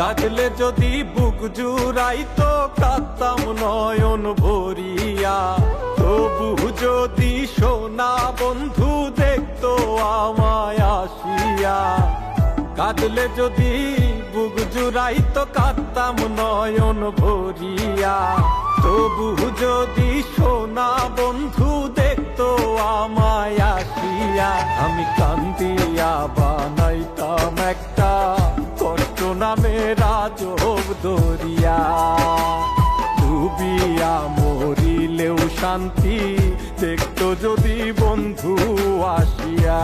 কাঁদলে যদি বুক জুড়াইতো কাঁদতাম নয়ন ভরিয়া, তবু যদি সোনা বন্ধু দেখতো আমায় আসিয়া। কাঁদলে যদি বুক জুড়াইতো কাঁদতাম নয়ন ভরিয়া, তবু যদি সোনা বন্ধু দেখতো আমায় আসিয়া। আমি কান্দিয়া বানাইতাম একটা কষ্ট নামের আজব দরিয়া, ডুবিয়া মরিলেও শান্তি দেখতো যদি বন্ধু আসিয়া।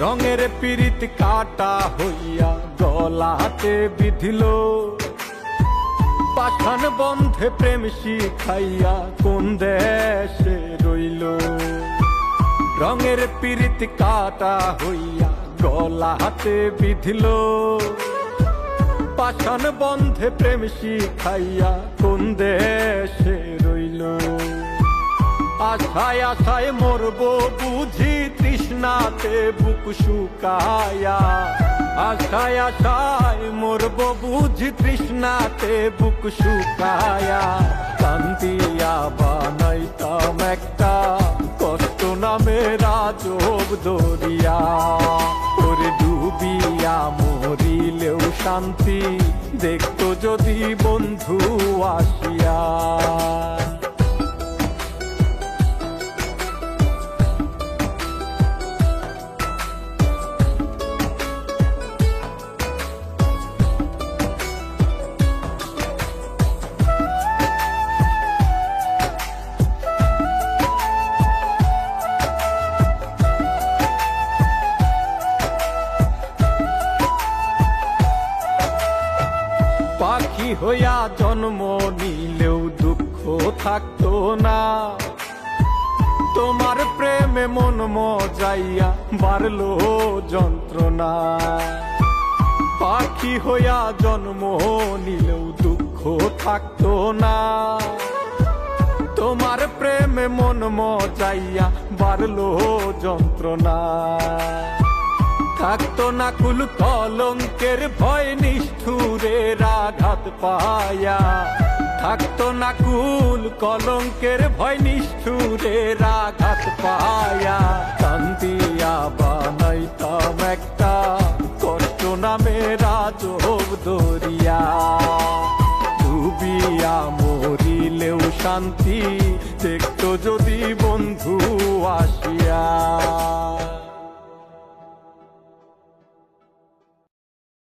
রঙের পিরিত কাটা হইয়া গলাতে বিধিল, পাষাণ বন্ধে প্রেম শিখাইয়া কোন দেশে রইল। রঙের পিরিত কাটা হইয়া গলাতে বিধিল, পাষাণ বন্ধে প্রেম শিখাইয়া কোন দেশে রইল। আশায় আশায় মরবো বুঝি তৃষ্ণাতে বুক শুকায়া, আশায় আশায় মরবো বুঝি তৃষ্ণাতে বুক শুকায়া। কান্দিয়া বানাইতাম একটা কষ্ট নামের আজব দরিয়া, ওরে ডুবিয়া মরিলেও শান্তি দেখতো যদি বন্ধু আসিয়া। পাখি হইয়া জন্ম নিলেও দুঃখ থাকতো না, তোমার প্রেমে মন মজাইয়া বাড়লো যন্ত্রণা। পাখি হইয়া জন্ম নিলেও দুঃখ থাকতো না, তোমার প্রেমে মন মজাইয়া বাড়লো যন্ত্রণা। থাকতো না কুল কলঙ্কের ভয় নিষ্ঠুরের আঘাত পায়া, থাকতো না কুল কলঙ্কের ভয় নিষ্ঠুরের আঘাত পায়া। কান্দিয়া বানাইতাম একটা কষ্ট নামের আজব দরিয়া, ডুবিয়া মরিলেও শান্তি দেখতো যদি বন্ধু আসিয়া।